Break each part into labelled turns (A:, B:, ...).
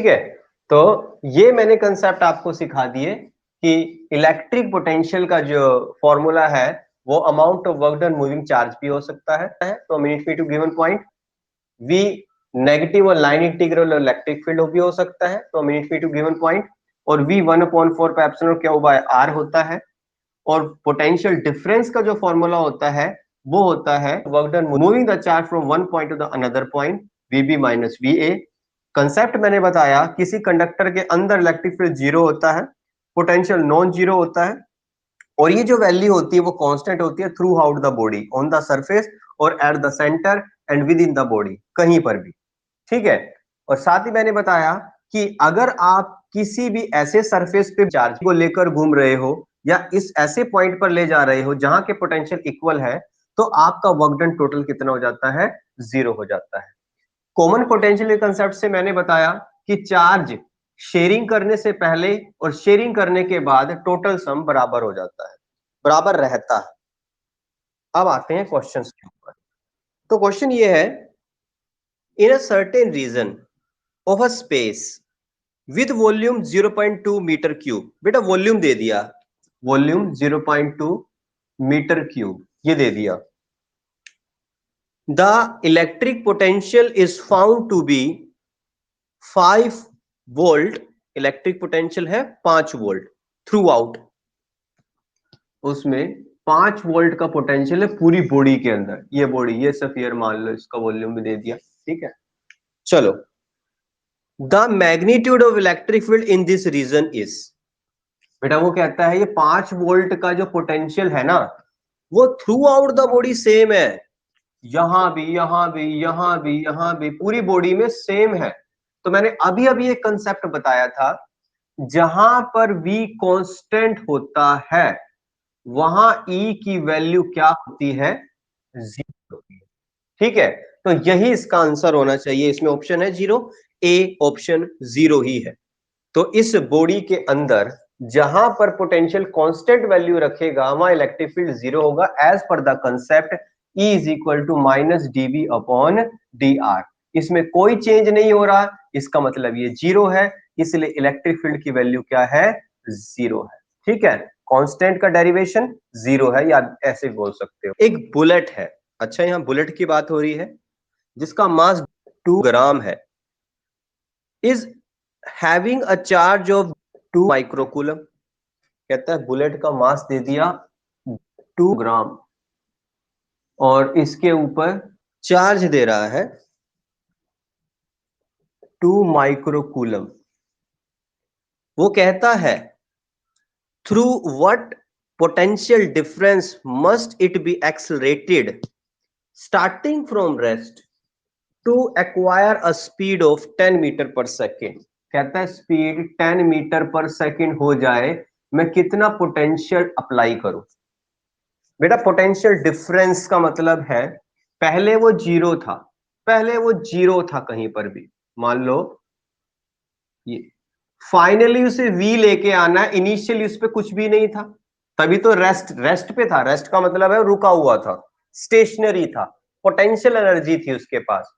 A: ठीक है, तो ये मैंने कंसेप्ट आपको सिखा दिए कि इलेक्ट्रिक पोटेंशियल का जो फॉर्मूला है वो amount of work done moving charge भी हो सकता है। तो मिनट मी to given point V negative और लाइन इंटीग्रल और इलेक्ट्रिक फील्ड भी हो सकता है, तो मिनट मी टू गिवन पॉइंट, और V 1/4 पे एप्सिलॉन Q बाय R होता है। और पोटेंशियल डिफरेंस का जो फॉर्मूला होता है वो होता है work done moving the charge from one point two the another point, VB minus VA। Concept मैंने बताया, किसी कंडक्टर के अंदर इलेक्ट्रिक फील्ड जीरो होता है, पोटेंशियल नॉन जीरो होता है, और ये जो वैल्यू होती है वो कांस्टेंट होती है throughout the body, on the surface और at the centre and within the body, कहीं पर भी। ठीक है, और साथ ही मैंने बताया कि अगर आप किसी भी ऐसे सरफेस पे चार्ज को लेकर घूम रहे हो या इस ऐसे पॉइंट पर ले जा रहे हो जहां के पोटेंशियल इक्वल है, तो आपका वर्क डन टोटल कितना हो जाता है? जीरो हो जाता है। कॉमन पोटेंशियल कंसेप्ट से मैंने बताया कि चार्ज शेयरिंग करने से पहले और शेयरिंग करने के बाद टोटल सम बराबर हो जाता है, बराबर रहता है। अब आते हैं क्वेश्चंस के ऊपर। तो क्वेश्चन ये है, in a certain region of a space with volume 0.2 metre cube, बेटा वॉल्यूम दे दिया, वॉल्यूम 0.2 मीटर क्यूब ये दे दिया। The electric potential is found to be 5 volt, electric potential है 5 वोल्ट थ्रू आउट, उसमें 5 वोल्ट का पोटेंशियल है पूरी बॉडी के अंदर। ये बॉडी, ये स्फीयर मान लो, इसका वॉल्यूम भी दे दिया। ठीक है, चलो, the magnitude of electric field in this region is, बेटा वो कहता है ये 5 वोल्ट का जो पोटेंशियल है ना वो through out the body same है, यहां भी यहां भी यहां भी यहां भी पूरी बॉडी में सेम है। तो मैंने अभी अभी एक कंसेप्ट बताया था, जहां पर V कांस्टेंट होता है वहां E की वैल्यू क्या होती है? जीरो होती है। ठीक है, तो यही इसका आंसर होना चाहिए। इसमें ऑप्शन है जीरो, ए ऑप्शन जीरो ही है। तो इस बॉडी के अंदर जहां पर पोटेंशियल कांस्टेंट वैल्यू रखेगा वहां इलेक्ट्रिक फील्ड जीरो होगा, as per the concept E is equal to minus dB upon dr। इसमें कोई चेंज नहीं हो रहा, इसका मतलब ये जीरो है, इसलिए इलेक्ट्रिक फील्ड की वैल्यू क्या है? जीरो है। ठीक है, कांस्टेंट का डेरिवेशन जीरो है, या ऐसे बोल सकते हो। एक बुलेट है, अच्छा यहां बुलेट की बात हो रही है, जिसका मास 2 ग्राम है, is having a charge of 2 microcoulomb. कहता है बुलेट का मास दे दिया 2 ग्राम और इसके ऊपर चार्ज दे रहा है 2 माइक्रोकूलम। वो कहता है through what potential difference must it be accelerated starting from rest to acquire a speed of 10 metre per second. कहता है स्पीड 10 मीटर पर सेकेंड हो जाए, मैं कितना पोटेंशियल अप्लाई करूं? बेटा पोटेंशियल डिफरेंस का मतलब है पहले वो जीरो था, पहले वो जीरो था कहीं पर भी, मान लो ये, फाइनली उसे V लेके आना है, इनिशियली उस पे कुछ भी नहीं था, तभी तो रेस्ट पे था। रेस्ट का मतलब है रुका हुआ था, स्टेशनरी था, पोटेंशियल एनर्जी थी उसके पास।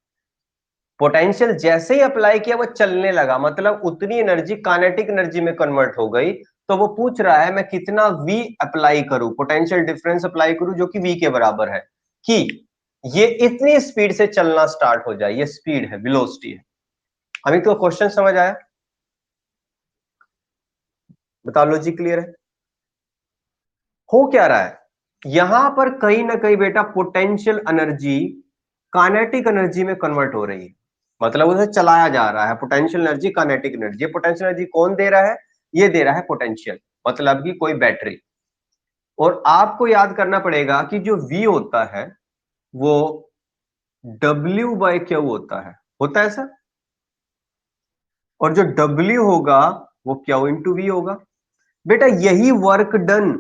A: पोटेंशियल जैसे ही अप्लाई किया वो चलने लगा, मतलब उतनी एनर्जी काइनेटिक एनर्जी में कन्वर्ट हो गई। तो वो पूछ रहा है मैं कितना V अप्लाई करूं, पोटेंशियल डिफरेंस अप्लाई करूं जो कि V के बराबर है, कि ये इतनी स्पीड से चलना स्टार्ट हो जाए। ये स्पीड है, वेलोसिटी है। अभी तो क्वेश्चन समझ आया? बताओ, लॉजिक क्लियर है? हो क्या रहा है यहां पर? कहीं ना कहीं बेटा पोटेंशियल एनर्जी काइनेटिक एनर्जी में कन्वर्ट हो रही है, मतलब उसे चलाया जा रहा है। Potential energy kinetic energy, potential energy कौन दे रहा है? ये दे रहा है पोटेंशियल, मतलब कि कोई बैटरी। और आपको याद करना पड़ेगा कि जो V होता है वो W/Q होता है ऐसा, और जो W होगा वो Q इंटू V होगा। बेटा यही वर्क डन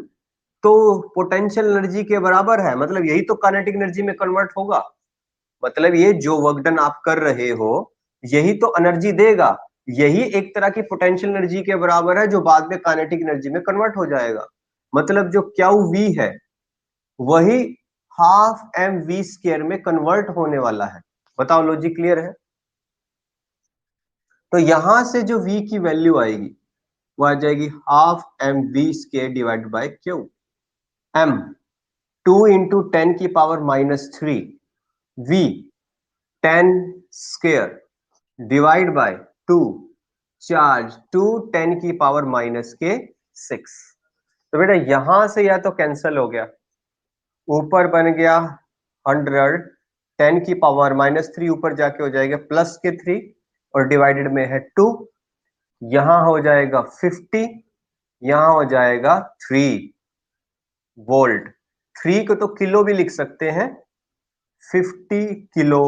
A: तो पोटेंशियल एनर्जी के बराबर है, मतलब यही तो काइनेटिक एनर्जी में कन्वर्ट होगा। मतलब ये जो वर्क डन आप कर रहे हो यही तो एनर्जी देगा, यही एक तरह की पोटेंशियल एनर्जी के बराबर है जो बाद में काइनेटिक एनर्जी में कन्वर्ट हो जाएगा। मतलब जो क्यू वी है वही हाफ एम वी स्क्वायर में कन्वर्ट होने वाला है। बताओ, लॉजिक क्लियर है? तो यहां से जो v की वैल्यू आएगी वो आ जाएगी half M V square divided by Q. m 2 into 10⁻³ v 10 square divide by 2 charge 2 10⁻⁻6। तो बेटा यहां से या तो कैंसिल हो गया, ऊपर बन गया 100, 10⁻³ ऊपर जाके हो जाएगा प्लस के 3 और डिवाइडेड में है 2, यहां हो जाएगा 50, यहां हो जाएगा 3 वोल्ट। 3 को तो किलो भी लिख सकते हैं, 50 किलो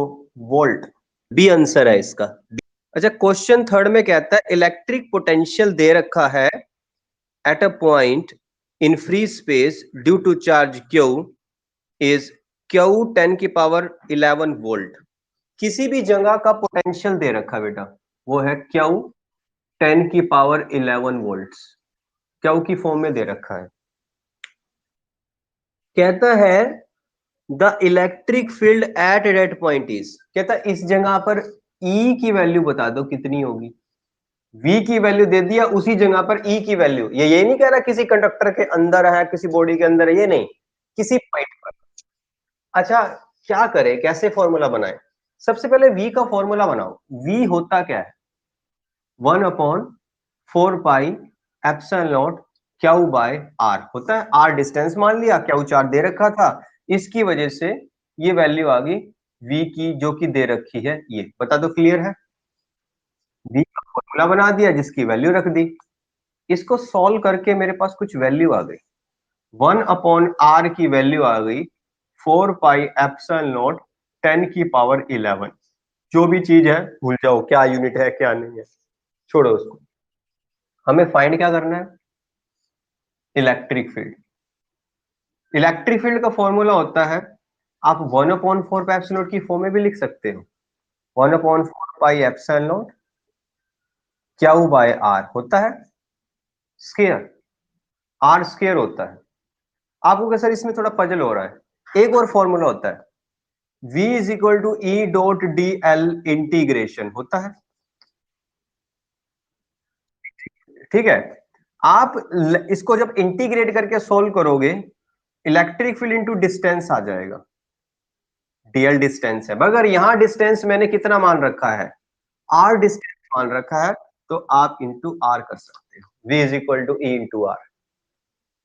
A: वोल्ट बी आंसर है इसका। अच्छा, क्वेश्चन थर्ड में कहता है इलेक्ट्रिक पोटेंशियल दे रखा है at a point in free space due to charge Q is Q 10⁻11 volt. किसी भी जगह का पोटेंशियल दे रखा बेटा, वो है क्यू 10⁻11 वोल्ट, क्यू की फॉर्म में दे रखा है। कहता है the electric field at that point is, कहता है इस जगह पर E की वैल्यू बता दो कितनी होगी। V की वैल्यू दे दिया, उसी जगह पर E की वैल्यू, ये नहीं कह रहा किसी कंडक्टर के अंदर है, किसी बॉडी के अंदर है, ये नहीं, किसी पॉइंट पर। अच्छा, क्या करें, कैसे फॉर्मूला बनाए? सबसे पहले V का फॉर्मूला बनाओ। V होता क्या है? 1/4πε0 क्यू बाय आर होता है। आर डिस्टेंस मान लिया, क्यू चार्ज दे रखा था, इसकी वजह से ये वैल्यू आ गई V की, जो कि दे रखी है, ये बता दो क्लियर है। V का फॉर्मूला बना दिया, जिसकी वैल्यू रख दी, इसको सॉल्व करके मेरे पास कुछ वैल्यू आ गई। 1/r की वैल्यू आ गई 4πε0 10⁻11। जो भी चीज है भूल जाओ, क्या यूनिट है क्या नहीं है, छोड़ो उसको। हमें फाइंड क्या करना है? Electric field. इलेक्ट्रिक फील्ड का फॉर्मूला होता है, आप 1/4πε0 की फॉर्म में भी लिख सकते हो। 1/4πε0 क्यू बाय आर होता है स्केयर, आर स्केयर होता है। आपको क्या सर इसमें थोड़ा पजल हो रहा है? एक और फॉर्मूला होता है, V is equal to E dot D L integration होता है, ठीक है। आप इसको जब इंटीग्रेट करके सोल्व करोगे, इलेक्ट्रिक फील्ड इनटू डिस्टेंस आ जाएगा। डीएल डिस्टेंस है, मगर यहां डिस्टेंस मैंने कितना मान रखा है? आर डिस्टेंस मान रखा है, तो आप इंटू आर कर सकते हो। V is equal to E into R.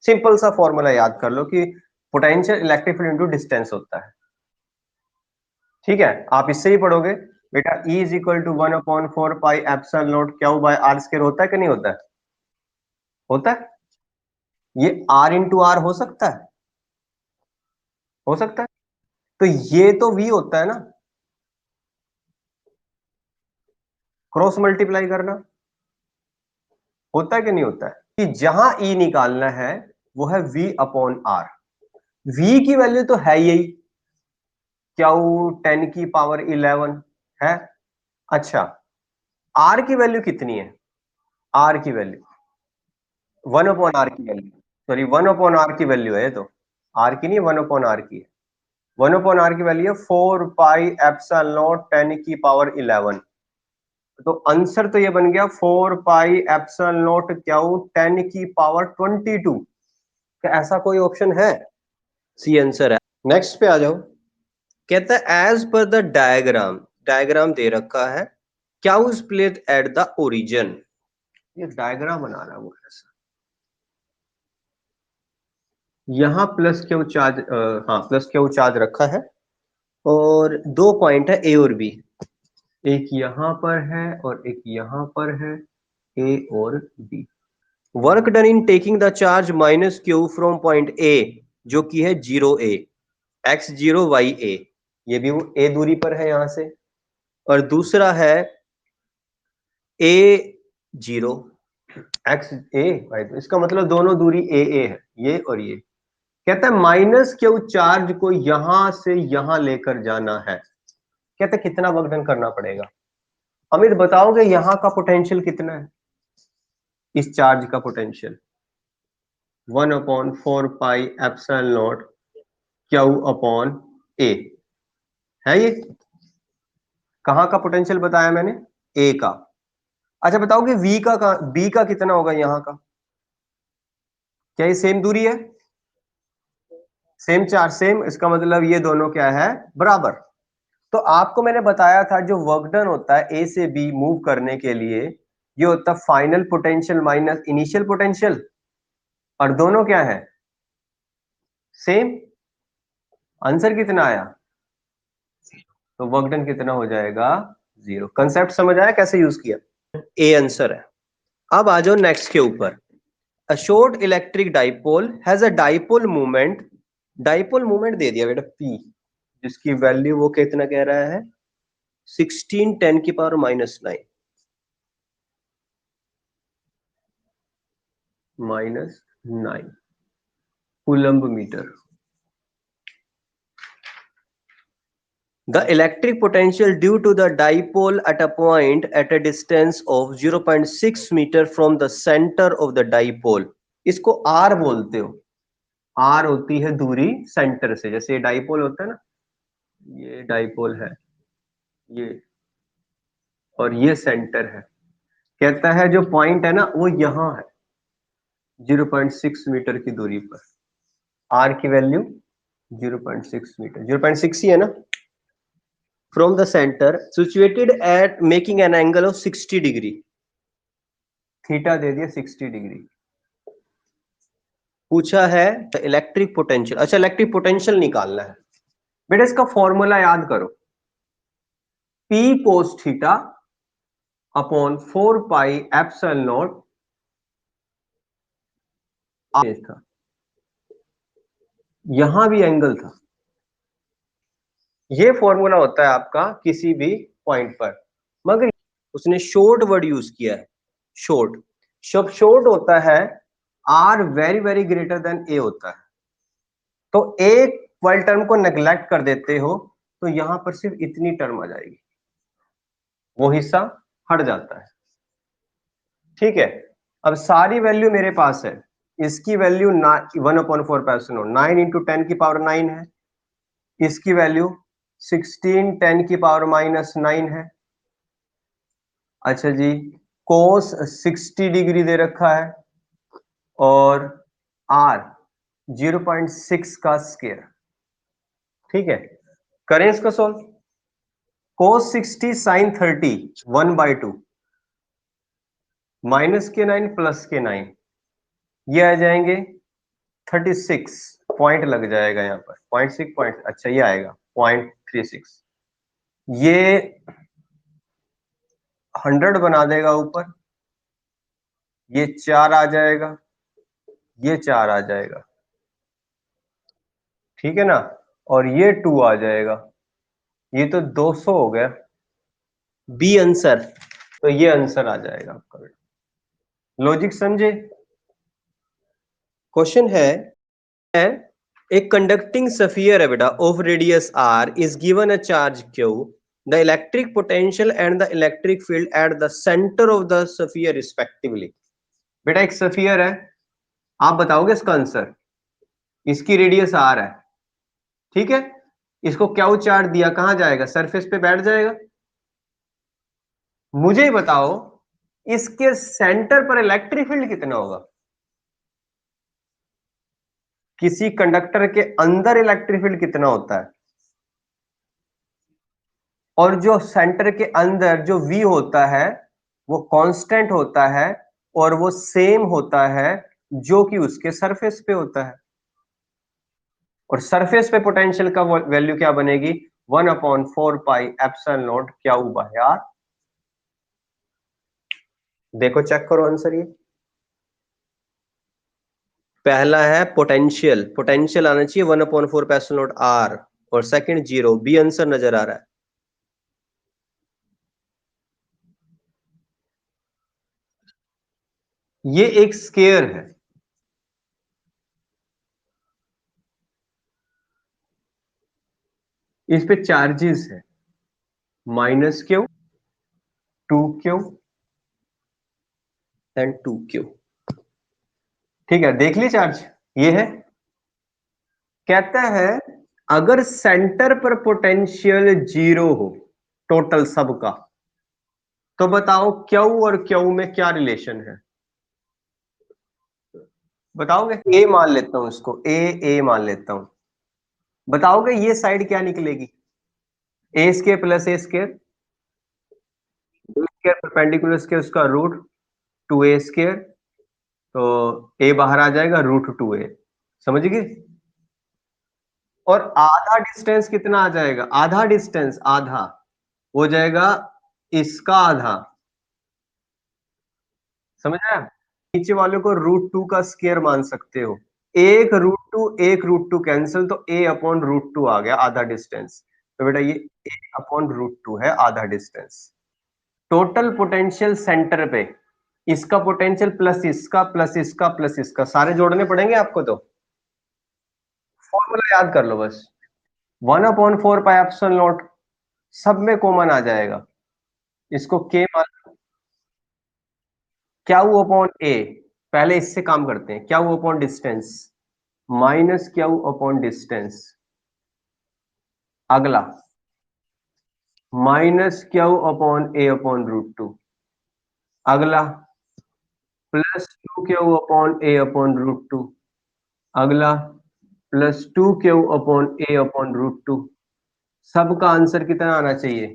A: Simple सा फॉर्मूला याद कर लो कि potential electric field into distance होता है, ठीक है। आप इससे ही पढ़ोगे बेटा, E is equal to 1/4πε0 q by r square होता है कि नहीं होता है? होता है। ये R इंटू आर हो सकता है, हो सकता है। तो ये तो V होता है ना, क्रॉस मल्टीप्लाई करना होता है कि नहीं होता है? कि जहां E निकालना है वो है V/R। V की वैल्यू तो है यही, क्यू 10⁻11 है। अच्छा, R की वैल्यू कितनी है? R की वैल्यू 1/R की वैल्यू, सॉरी 1/R की वैल्यू है, तो R की नहीं, 1/R की है। 1/R की वैल्यू है 4πε0 10⁻11। तो आंसर तो ये बन गया 4πε0 क्यू 10⁻22। क्या ऐसा कोई ऑप्शन है? सी आंसर है। नेक्स्ट पे आ जाओ। कहता है as per the diagram, diagram दे रखा है, Q is placed at the origin. ये डायग्राम बना रहा है वो ऐसा, यहां प्लस क्यू चार्ज, हाँ प्लस क्यू चार्ज रखा है, और दो पॉइंट है ए और बी, एक यहां पर है और एक यहां पर है, ए और B. Work done in taking the charge minus Q from point A, जो कि है 0 a, x0 y a, ये भी वो ए दूरी पर है यहां से, और दूसरा है a0 x a y, तो इसका मतलब दोनों दूरी a a है, ये और ये। कहता है माइनस क्यू चार्ज को यहां से यहां लेकर जाना है। कहता है कितना वर्क डन करना पड़ेगा? अमित बताओगे यहां का पोटेंशियल कितना है, इस चार्ज का पोटेंशियल? 1/4πε0 क्यू अपॉन ए है। ये कहां का पोटेंशियल बताया मैंने? ए का। अच्छा बताओ कि बी का कितना होगा यहाँ का? क्या ये सेम दूरी है? सेम चार्ज, सेम, इसका मतलब ये दोनों क्या है? बराबर। तो आपको मैंने बताया था जो वर्क डन होता है ए से बी मूव करने के लिए, ये होता है final potential minus initial potential, और दोनों क्या है? सेम। आंसर कितना आया? तो वर्क डन कितना हो जाएगा? 0। कंसेप्ट समझ आया कैसे यूज किया? ए आंसर है। अब आ जाओ नेक्स्ट के ऊपर। A short electric dipole has a dipole movement, dipole movement दे दिया बेटा पी, जिसकी वैल्यू वो कितना कह रहा है? 16 10 की power -9 -9 coulomb metre. The electric potential due to the dipole at a point at a distance of 0.6 meter from the center of the dipole, इसको R बोलते हो। R होती है दूरी सेंटर से, जैसे ये डाइपोल होता है ना, ये डाइपोल है ये, और ये सेंटर है। कहता है जो पॉइंट है ना वो यहां है 0.6 मीटर की दूरी पर। R की वैल्यू 0.6 मीटर, 0.6 ही है ना। From the centre situated at making an angle of 60 degree, theta दे दिया 60 डिग्री। पूछा है इलेक्ट्रिक पोटेंशियल। अच्छा इलेक्ट्रिक पोटेंशियल निकालना है बेटा, इसका फॉर्मूला याद करो, P cos theta upon 4 pi epsilon naught था, यहां भी एंगल था। ये फॉर्मूला होता है आपका किसी भी पॉइंट पर, मगर उसने शॉर्ट वर्ड यूज किया है, शॉर्ट। जब शॉर्ट होता है r very very greater than a होता है, तो एक वाइल टर्म को नेग्लेक्ट कर देते हो तो यहां पर सिर्फ इतनी टर्म आ जाएगी, वो हिस्सा हट जाता है। ठीक है, अब सारी वैल्यू मेरे पास है, इसकी वैल्यू 1/4 9 इंटू 10 की पावर 9 है, इसकी वैल्यू 16 10 की पावर -9 है। अच्छा जी, कोस 60 डिग्री दे रखा है, और आर 0.6 का स्क्वायर। ठीक है, करें इसको सॉल्व। कोस 60 साइन 30 1/2 -के 9 +के 9, ये आ जाएंगे 36, पॉइंट लग जाएगा यहाँ पर 0.6 पॉइंट, अच्छा ये आएगा 0.36, ये 100 बना देगा ऊपर, ये 4 आ जाएगा, ये 4 आ जाएगा, ठीक है ना, और ये 2 आ जाएगा, ये तो 200 हो गया। बी आंसर, तो ये आंसर आ जाएगा आपका बेटा। लॉजिक समझे? क्वेश्चन है एक कंडक्टिंग स्फीयर है बेटा of radius r is given a charge q, the electric potential and the electric field at the centre of the sphere respectively. बेटा एक स्फीयर है, आप बताओगे इसका आंसर, इसकी रेडियस r है, ठीक है, इसको क्यू चार्ज दिया, कहां जाएगा? सरफेस पे बैठ जाएगा। मुझे बताओ इसके सेंटर पर इलेक्ट्रिक फील्ड कितना होगा? किसी कंडक्टर के अंदर इलेक्ट्रिक फील्ड कितना होता है? और जो सेंटर के अंदर जो V होता है वो कांस्टेंट होता है, और वो सेम होता है जो कि उसके सरफेस पे होता है, और सरफेस पे पोटेंशियल का वैल्यू क्या बनेगी? 1/4 pi epsilon naught Q by R. देखो चेक करो आंसर, ये पहला है पोटेंशियल, पोटेंशियल आना चाहिए 1/4 पाई एप्सिलॉन नॉट आर, और सेकंड 0, बी आंसर नजर आ रहा है। ये एक स्केयर है, इस पे चार्जेस है -q 2q एंड 2q। ठीक है, देख ली चार्ज, ये है। कहता है अगर सेंटर पर पोटेंशियल 0 हो टोटल सबका, तो बताओ क्यू और क्यू में क्या रिलेशन है, बताओगे? ए मान लेता हूं इसको, ए मान लेता हूं, बताओगे ये साइड क्या निकलेगी? ए स्क्वायर प्लस ए स्क्वायर, स्क्वायर परपेंडिकुलर स्क्वायर उसका रूट 2a स्क्वायर, तो ए बाहर आ जाएगा √2a, समझ गए? और आधा डिस्टेंस कितना आ जाएगा? आधा डिस्टेंस, आधा हो जाएगा इसका आधा, समझ आया? नीचे वाले को √2 का स्क्वायर मान सकते हो, एक रूट टू कैंसिल, तो a अपॉन √2 आ गया आधा डिस्टेंस। तो बेटा ये a अपॉन √2 है आधा डिस्टेंस। टोटल पोटेंशियल सेंटर पे इसका पोटेंशियल प्लस इसका प्लस इसका प्लस इसका सारे जोड़ने पड़ेंगे आपको, तो फॉर्मूला याद कर लो बस, 1/4 पाई एप्सिलॉन नॉट, सब में कॉमन आ जाएगा, इसको k मान, क्यू अपॉन ए, पहले इससे काम करते हैं, Q upon distance minus Q upon distance, अगला माइनस क्यू अपॉन ए अपॉन √2, अगला प्लस 2q अपॉन ए अपॉन √2, अगला प्लस 2q अपॉन ए अपॉन √2। सबका आंसर कितना आना चाहिए?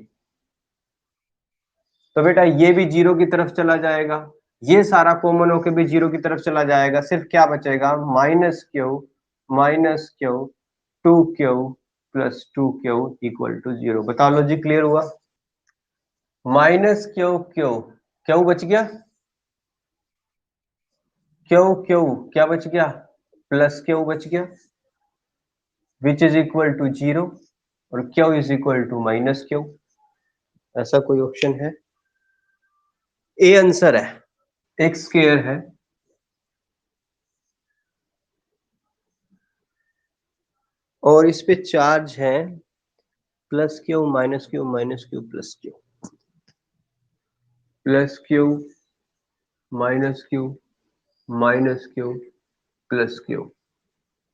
A: तो बेटा ये भी जीरो की तरफ चला जाएगा, ये सारा कॉमन होके भी जीरो की तरफ चला जाएगा, सिर्फ क्या बचेगा? Minus Q 2q plus 2q equal to 0। बताओ लॉजिक क्लियर हुआ? -q क्यू बच गया, क्यू क्या बच गया? प्लस क्यू बच गया, विच इज इक्वल टू 0, और Q is equal to -q। ऐसा कोई ऑप्शन है? ए आंसर है, x स्क्वायर है, और इस पे चार्ज है plus Q minus Q minus Q plus Q, plus Q minus Q minus Q plus Q,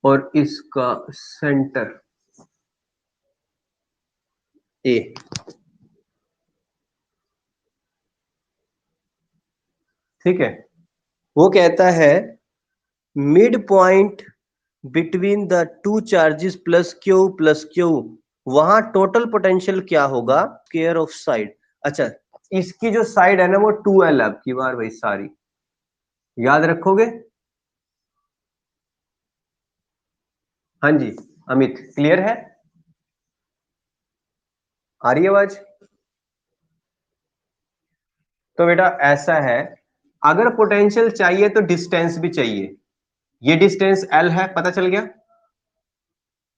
A: और इसका सेंटर ए। ठीक है, वो कहता है mid point between the two charges plus Q, वहां टोटल पोटेंशियल क्या होगा? Square of side. अच्छा, इसकी जो साइड है ना वो 2l अब की बार भाई सारी याद रखोगे? हाँ जी अमित, क्लियर है? आ रही है आवाज? तो बेटा ऐसा है, अगर पोटेंशियल चाहिए तो डिस्टेंस भी चाहिए, ये डिस्टेंस l है पता चल गया,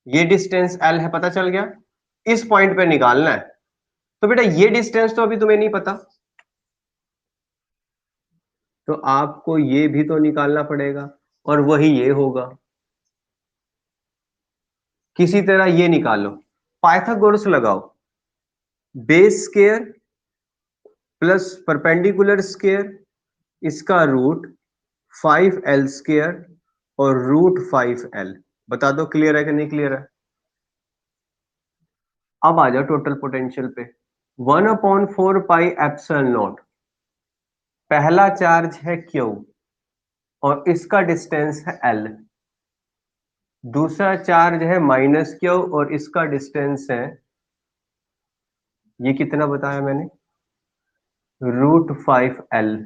A: ये डिस्टेंस l है पता चल गया, इस पॉइंट पे निकालना है। तो बेटा ये डिस्टेंस तो अभी तुम्हें नहीं पता, तो आपको ये भी तो निकालना पड़ेगा, और वही ये होगा। किसी तरह ये निकालो, पाइथागोरस लगाओ, base square plus perpendicular square इसका रूट 5l स्क्वायर और √5l। बता दो क्लियर है कि नहीं क्लियर है? अब आ जाओ टोटल पोटेंशियल पे, 1/4 पाई एप्सिलॉन नॉट, पहला चार्ज है Q और इसका डिस्टेंस है L, दूसरा चार्ज है -Q और इसका डिस्टेंस है, ये कितना बताया मैंने? √5l।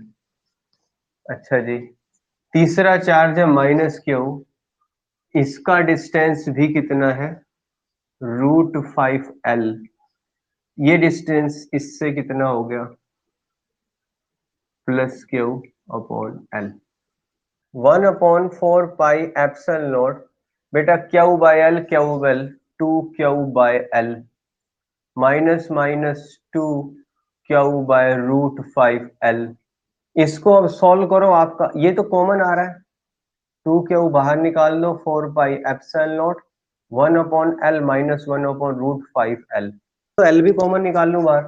A: अच्छा जी, तीसरा चार्ज है -Q, इसका डिस्टेंस भी कितना है? √5l। ये डिस्टेंस इससे कितना हो गया? +Q upon l। 1/4 pi epsilon not, बेटा Q/L 2Q/L minus minus 2Q/√5l। इसको अब सॉल्व करो, आपका ये तो कॉमन आ रहा है, 2Q बाहर निकाल लो, 4 pi epsilon not 1/L minus 1/√5l, तो L भी कॉमन निकाल लो बाहर,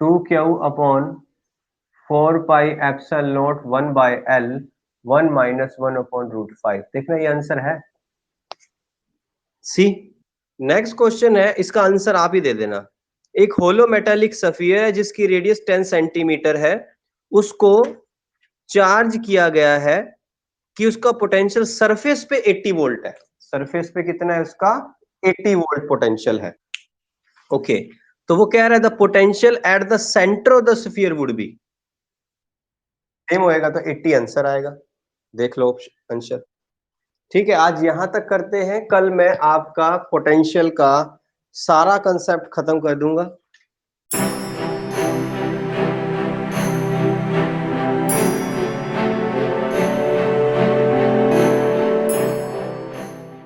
A: 2Q upon 4 pi epsilon not 1/L 1 minus 1/√5। देखना ये आंसर है सी। नेक्स्ट क्वेश्चन है, इसका आंसर आप ही दे देना, एक होलो मेटालिक सफियर है जिसकी रेडियस 10 सेंटीमीटर है, उसको चार्ज किया गया है कि उसका पोटेंशियल सरफेस पे 80 वोल्ट है। सरफेस पे कितना है उसका? 80 वोल्ट पोटेंशियल है। ओके, तो वो कह रहा है the potential at the centre of the sphere would be, same होएगा तो 80 आंसर आएगा। देख लो आंसर। ठीक है, आज यहां तक करते हैं, कल मैं आपका पोटेंशियल का सारा कंसेप्ट खत्म कर दूंगा।